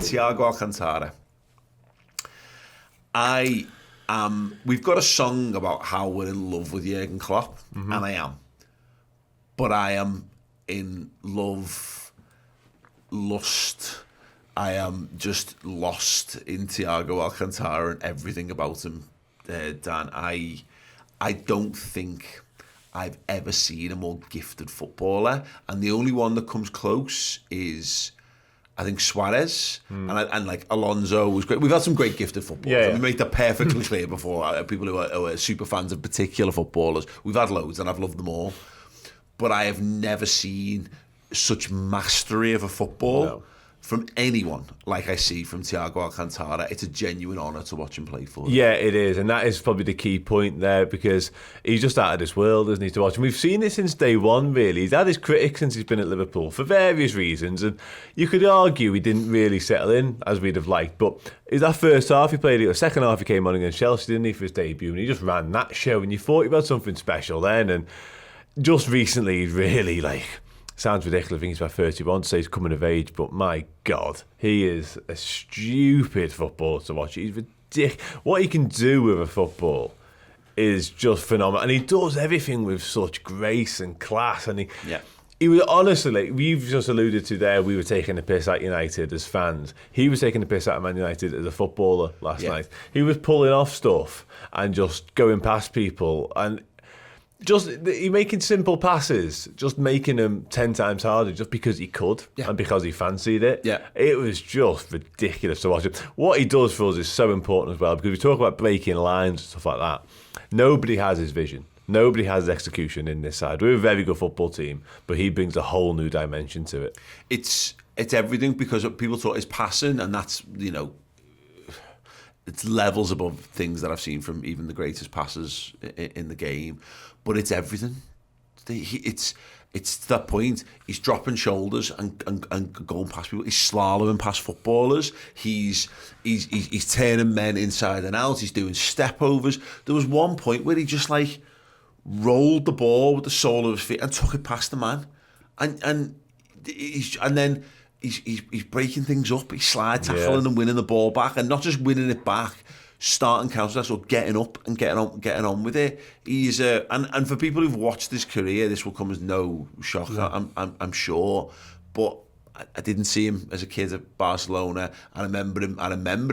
Thiago Alcantara. We've got a song about how we're in love with Jurgen Klopp, and I am. But I am in love, lust. I am just lost in Thiago Alcantara and everything about him, Dan. I don't think I've ever seen a more gifted footballer, and the only one that comes close is, I think, Suarez and like Alonso was great. We've had some great gifted footballers. Yeah. We made that perfectly clear before. People who are super fans of particular footballers, we've had loads, and I've loved them all. But I have never seen such mastery of a football from anyone like I see from Thiago Alcantara. It's a genuine honour to watch him play for them. Yeah, it is, and that is probably the key point there, because he's just out of this world, isn't he, to watch. And we've seen this since day one, really. He's had his critics since he's been at Liverpool for various reasons, and you could argue he didn't really settle in as we'd have liked, but in that first half he played it, the second half he came on against Chelsea, didn't he, for his debut, and he just ran that show, and you thought he had something special then, and just recently he's really, sounds ridiculous, I think he's about 31 to say he's coming of age, but my God, he is a stupid footballer to watch. He's ridiculous. What he can do with a football is just phenomenal, and he does everything with such grace and class, and he was honestly, we've just alluded to there, we were taking the piss at United as fans. He was taking the piss out of Man United as a footballer last night. He was pulling off stuff and just going past people, and just he making simple passes, just making them 10 times harder just because he could and because he fancied it. Yeah. It was just ridiculous to watch him. What he does for us is so important as well, because we talk about breaking lines and stuff like that. Nobody has his vision. Nobody has execution in this side. We're a very good football team, but he brings a whole new dimension to it. It's everything, because people thought his passing, and that's, it's levels above things that I've seen from even the greatest passers in the game. But it's everything. It's to that point. He's dropping shoulders and going past people. He's slaloming past footballers. He's turning men inside and out. He's doing step overs. There was one point where he just rolled the ball with the sole of his feet and took it past the man, and then he's breaking things up. He's slide tackling and winning the ball back, and not just winning it back, starting counter-attacks or getting up and getting on with it. He's and for people who've watched his career, this will come as no shock. I'm sure, but I didn't see him as a kid at Barcelona. I remember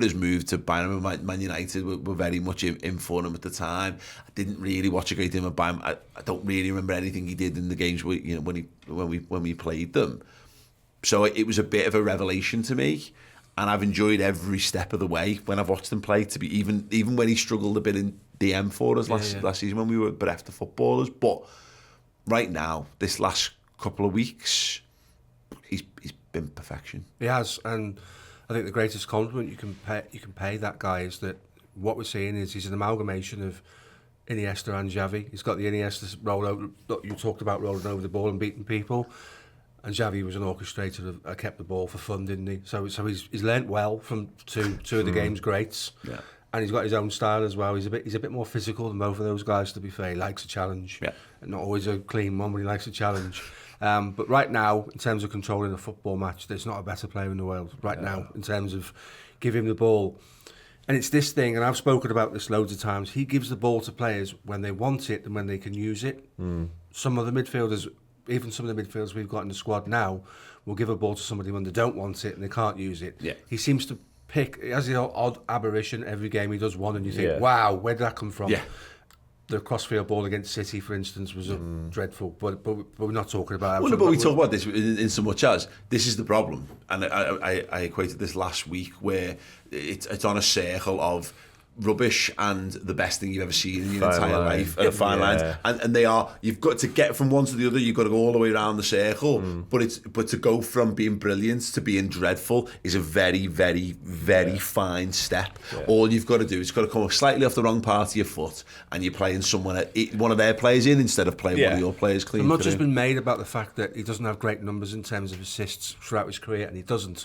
his move to Bayern. Man United were very much in for him at the time. I didn't really watch a great deal of Bayern. I don't really remember anything he did in the games when we played them. So it was a bit of a revelation to me, and I've enjoyed every step of the way when I've watched him play. To be even when he struggled a bit in DM for us last season when we were bereft of footballers. But right now, this last couple of weeks, he's been perfection. He has, and I think the greatest compliment you can pay that guy is that what we're seeing is he's an amalgamation of Iniesta and Xavi. He's got the Iniesta rollout that you talked about, rolling over the ball and beating people. And Xavi was an orchestrator of kept the ball for fun, didn't he? So he's learnt well from two of the game's greats. Yeah. And he's got his own style as well. He's a bit more physical than both of those guys, to be fair. He likes a challenge. Yeah. And not always a clean one, but he likes a challenge. But right now, in terms of controlling a football match, there's not a better player in the world right now in terms of giving him the ball. And it's this thing, and I've spoken about this loads of times, he gives the ball to players when they want it and when they can use it. Some of the midfielders, even some of the midfielders we've got in the squad now, will give a ball to somebody when they don't want it and they can't use it. Yeah. He seems to pick, he has the odd aberration every game, he does one and you think, wow, where did that come from? Yeah. The crossfield ball against City, for instance, was dreadful, but we're not talking about that. Well, but we talk about this in so much as this is the problem, and I equated this last week where it's on a circle of rubbish and the best thing you've ever seen in your entire life at a fine line, and they are, you've got to get from one to the other, you've got to go all the way around the circle, but to go from being brilliant to being dreadful is a very, very, very fine step. All you've got to do is got to come slightly off the wrong part of your foot and you're playing one of their players in instead of playing one of your players clean. Much has been made about the fact that he doesn't have great numbers in terms of assists throughout his career, and he doesn't.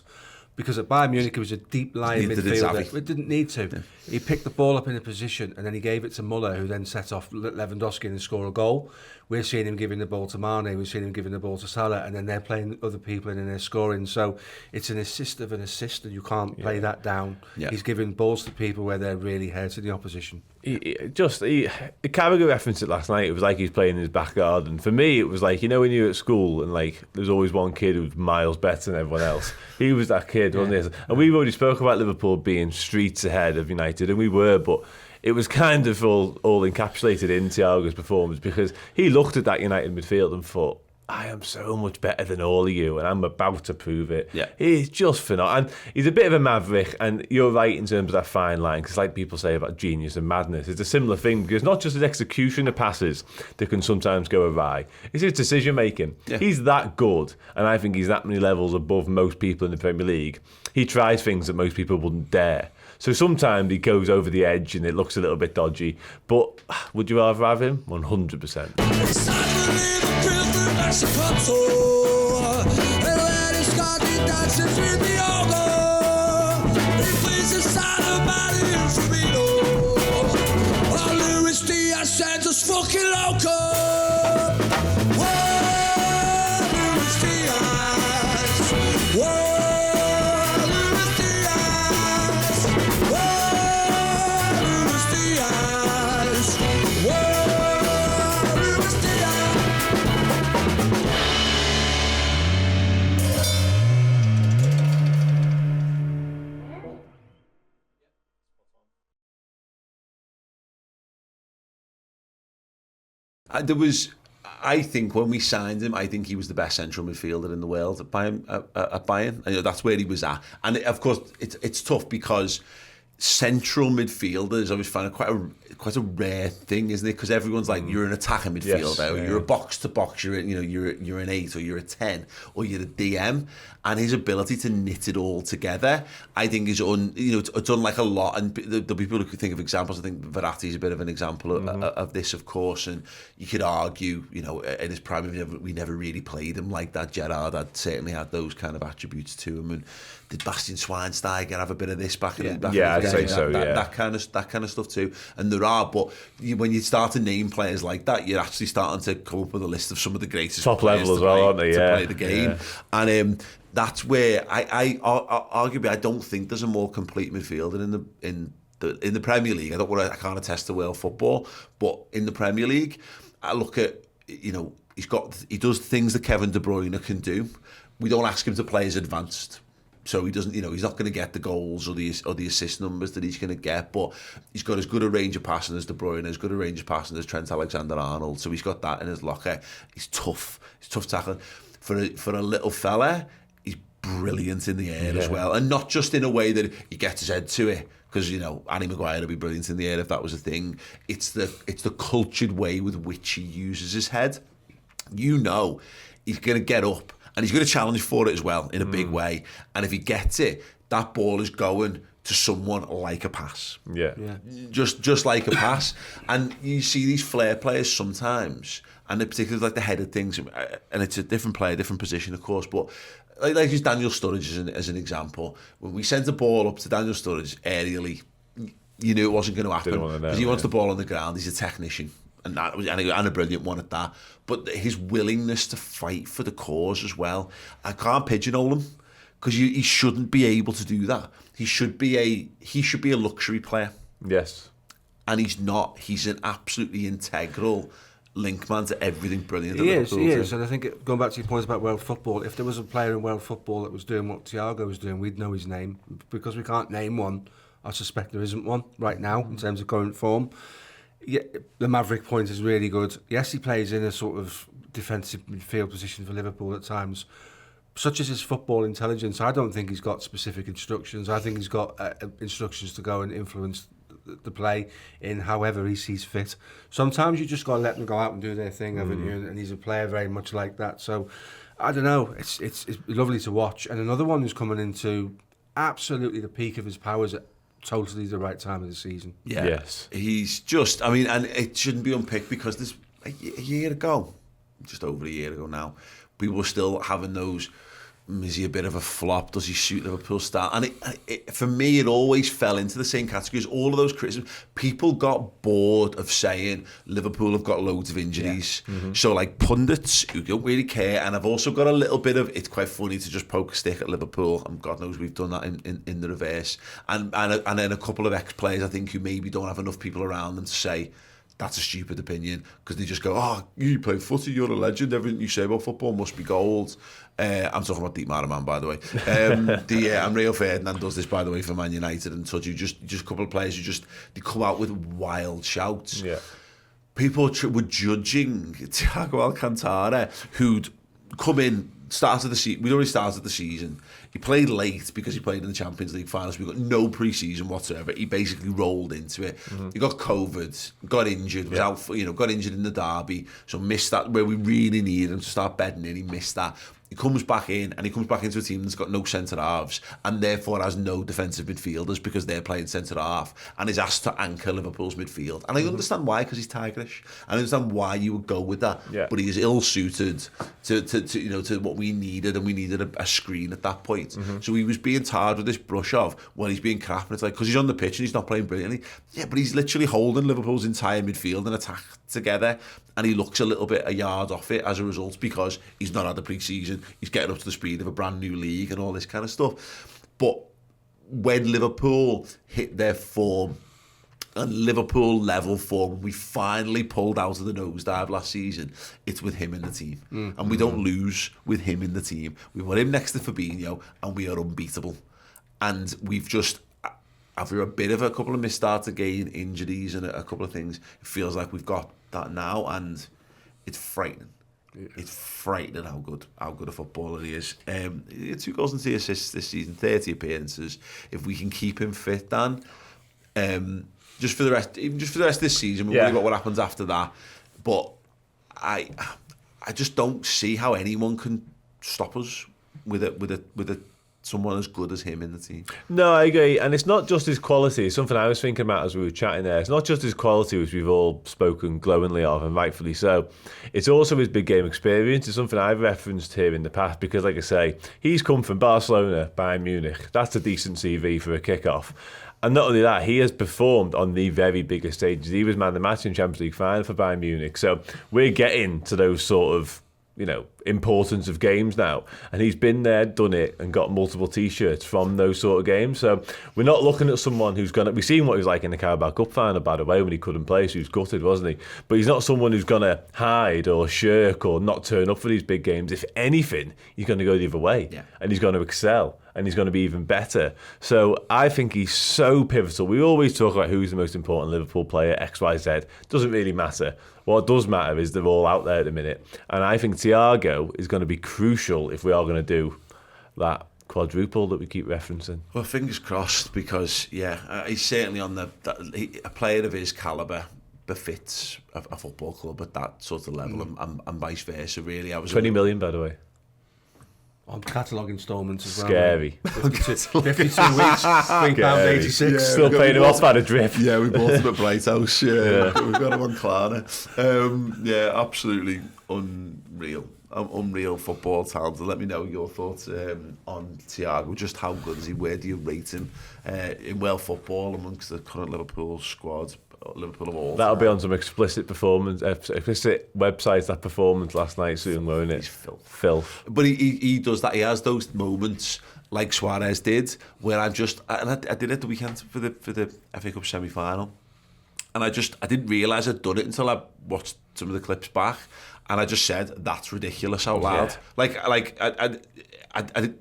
Because at Bayern Munich, he was a deep-lying Neither did midfielder. Xavi. It didn't need to. He picked the ball up in a position and then he gave it to Muller, who then set off Lewandowski and score a goal. We're seeing him giving the ball to Mane, we're seeing him giving the ball to Salah, and then they're playing other people in and they're scoring. So it's an assist of an assist, and you can't play that down. Yeah. He's giving balls to people where they're really hurting the opposition. Carragher referenced it last night. It was like he's playing in his back garden. For me, it was like, you know, when you're at school and like there's always one kid who's miles better than everyone else. He was that kid, wasn't he? And we've already spoke about Liverpool being streets ahead of United, and we were, but it was kind of all encapsulated in Thiago's performance, because he looked at that United midfield and thought, I am so much better than all of you, and I'm about to prove it. Yeah. He's just phenomenal. And he's a bit of a maverick, and you're right in terms of that fine line, because like people say about genius and madness, it's a similar thing, because not just his execution of passes that can sometimes go awry, it's his decision making. Yeah. He's that good, and I think he's that many levels above most people in the Premier League. He tries things that most people wouldn't dare. So sometimes he goes over the edge and it looks a little bit dodgy, but would you rather have him? 100%. I think when we signed him, I think he was the best central midfielder in the world at Bayern. I know that's where he was at, and of course it's tough because central midfielders, I always find it quite a rare thing, isn't it? Because everyone's like, you're an attacking midfielder, or you're a box to box, you're an 8 or you're a 10 or you're a DM, and his ability to knit it all together, I think is it's unlike a lot. And the people who could think of examples, I think Verratti is a bit of an example of this, of course. And you could argue, in his prime, we never really played him like that. Gerrard had certainly had those kind of attributes to him, and did Bastian Schweinsteiger have a bit of this back in the day? I'd say so. That kind of stuff too. And there are, but when you start to name players like that, you're actually starting to come up with a list of some of the greatest top level as well, aren't they? To play the game, and that's where I arguably I don't think there's a more complete midfielder in the Premier League. I can't attest to world football, but in the Premier League, I look at he does things that Kevin De Bruyne can do. We don't ask him to play as advanced. So he doesn't, he's not going to get the goals or the assist numbers that he's going to get, but he's got as good a range of passing as De Bruyne, as good a range of passing as Trent Alexander-Arnold. So he's got that in his locker. He's tough. He's tough tackling. For a little fella, he's brilliant in the air as well, and not just in a way that he gets his head to it. Because Harry Maguire would be brilliant in the air if that was a thing. It's the cultured way with which he uses his head. He's going to get up. And he's going to challenge for it as well in a big way. And if he gets it, that ball is going to someone like a pass. Yeah. Just like a pass. And you see these flair players sometimes, and in particular like the headed things, and it's a different player, different position, of course, but like use Daniel Sturridge as an example. When we sent the ball up to Daniel Sturridge aerially, you knew it wasn't going to happen because he wants the ball on the ground. He's a technician. And a brilliant one at that. But his willingness to fight for the cause as well. I can't pigeonhole him because he shouldn't be able to do that. He should be a luxury player. Yes. And he's not. He's an absolutely integral link man to everything brilliant. He is. And I think going back to your point about world football, if there was a player in world football that was doing what Thiago was doing, we'd know his name. Because we can't name one, I suspect there isn't one right now in terms of current form. Yeah, the Maverick point is really good. Yes, he plays in a sort of defensive midfield position for Liverpool at times. Such as his football intelligence, I don't think he's got specific instructions. I think he's got instructions to go and influence the play in however he sees fit. Sometimes you just got to let them go out and do their thing, haven't you? And he's a player very much like that. So, I don't know. It's lovely to watch. And another one who's coming into absolutely the peak of his powers at totally the right time of the season. Yeah. Yes. He's just, and it shouldn't be unpicked because there's a year ago, just over a year ago now, people were still having those is he a bit of a flop? Does he suit Liverpool style? And for me, it always fell into the same category as all of those criticisms. People got bored of saying Liverpool have got loads of injuries. So like pundits who don't really care, and I've also got a little bit of, it's quite funny to just poke a stick at Liverpool, and God knows we've done that in the reverse. And then a couple of ex-players, I think, who maybe don't have enough people around them to say, that's a stupid opinion, because they just go, oh, you play footy, you're a legend, everything you say about football must be gold. I'm talking about Deep Maraman, by the way. And Rio Ferdinand does this, by the way, for Man United and such. You just a couple of players who they come out with wild shouts. Yeah. People were judging Thiago Alcantara, who'd come in, started the season. We'd already started the season. He played late because he played in the Champions League finals. We got no pre-season whatsoever. He basically rolled into it. He got COVID, got injured, was out, got injured in the derby, so missed that where we really needed him to start bedding in. He missed that. He comes back in, and he comes back into a team that's got no centre halves, and therefore has no defensive midfielders because they're playing centre half, and is asked to anchor Liverpool's midfield. And I understand why, because he's tigerish. I understand why you would go with that. Yeah. But he is ill suited to what we needed, and we needed a screen at that point. So he was being tarred with this brush of, well, he's being crap, and it's like, because he's on the pitch and he's not playing brilliantly. Yeah, but he's literally holding Liverpool's entire midfield and attack together, and he looks a little bit a yard off it as a result, because he's not had the pre-season, he's getting up to the speed of a brand new league and all this kind of stuff. But when Liverpool hit their form, and Liverpool level form, we finally pulled out of the nosedive last season, it's with him in the team. And we don't lose with him in the team. We put him next to Fabinho, and we are unbeatable. And we've just, after a bit of a couple of misstarts again, injuries and a couple of things, it feels like we've got that now, and it's frightening. Yeah. It's frightening how good a footballer he is. 2 goals and 3 assists this season, 30 appearances. If we can keep him fit, Dan, just for the rest of this season, we'll worry about what happens after that. But I just don't see how anyone can stop us with someone as good as him in the team. No, I agree. And it's not just his quality. It's something I was thinking about as we were chatting there. It's not just his quality, which we've all spoken glowingly of, and rightfully so. It's also his big game experience. It's something I've referenced here in the past, because, like I say, he's come from Barcelona, Bayern Munich. That's a decent CV for a kickoff. And not only that, he has performed on the very biggest stages. He was man of the match in Champions League final for Bayern Munich. So we're getting to those sort of, importance of games now. And he's been there, done it, and got multiple T-shirts from those sort of games. So we're not looking at someone who's going to... We've seen what he was like in the Carabao Cup final, by the way, when he couldn't play, so he was gutted, wasn't he? But he's not someone who's going to hide or shirk or not turn up for these big games. If anything, he's going to go the other way. Yeah. And he's going to excel. And he's going to be even better. So I think he's so pivotal. We always talk about who's the most important Liverpool player, X, Y, Z. Doesn't really matter. What does matter is they're all out there at the minute. And I think Thiago is going to be crucial if we are going to do that quadruple that we keep referencing. Well, fingers crossed, because, he's certainly on a player of his calibre befits a football club at that sort of level, and vice versa, really. 20 million, by the way. On catalogue instalments as well. Scary. 52 weeks, £3.86. Yeah, still paying him off by the drip. Yeah, we bought him at Bright House. Yeah. We've got him on Klarna. Absolutely unreal. Unreal football talent. Let me know your thoughts on Thiago. Just how good is he? Where do you rate him in world football amongst the current Liverpool squad? Liverpool of all. That'll be on some explicit websites. That performance last night soon, won't it? He's filth. But he does that. He has those moments like Suarez did, where I did it the weekend for the FA Cup semi-final, and I didn't realise I'd done it until I watched some of the clips back, and I just said, "That's ridiculous out loud." Yeah.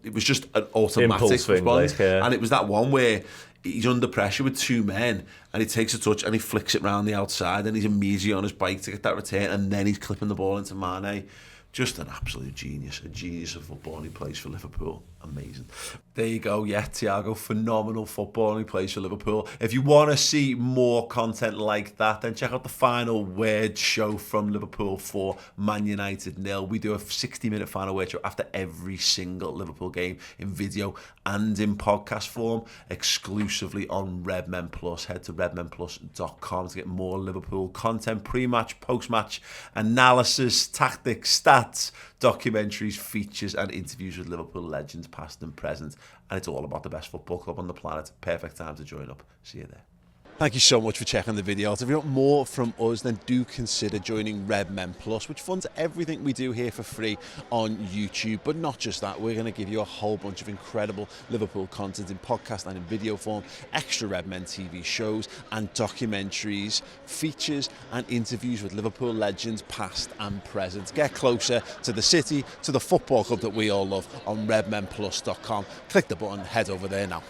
It was just an automatic response, and it was that one where he's under pressure with 2 men, and he takes a touch and he flicks it around the outside, and he's immediately on his bike to get that return, and then he's clipping the ball into Mane. Just an absolute genius, a genius of football, and he plays for Liverpool. Amazing. There you go. Yeah, Thiago, phenomenal football, and he plays for Liverpool. If you want to see more content like that, then check out the final word show from Liverpool for Man United 0. We do a 60-minute final word show after every single Liverpool game in video and in podcast form, exclusively on Redmen Plus. Head to redmenplus.com to get more Liverpool content, pre-match, post-match analysis, tactics, stats. documentaries, features and interviews with Liverpool legends past and present, and it's all about the best football club on the planet. Perfect time to join up. See you there. Thank you so much for checking the videos. If you want more from us, then do consider joining Redmen Plus, which funds everything we do here for free on YouTube. But not just that, we're going to give you a whole bunch of incredible Liverpool content in podcast and in video form, extra Redmen TV shows and documentaries, features and interviews with Liverpool legends past and present. Get closer to the city, to the football club that we all love on redmenplus.com. Click the button, head over there now.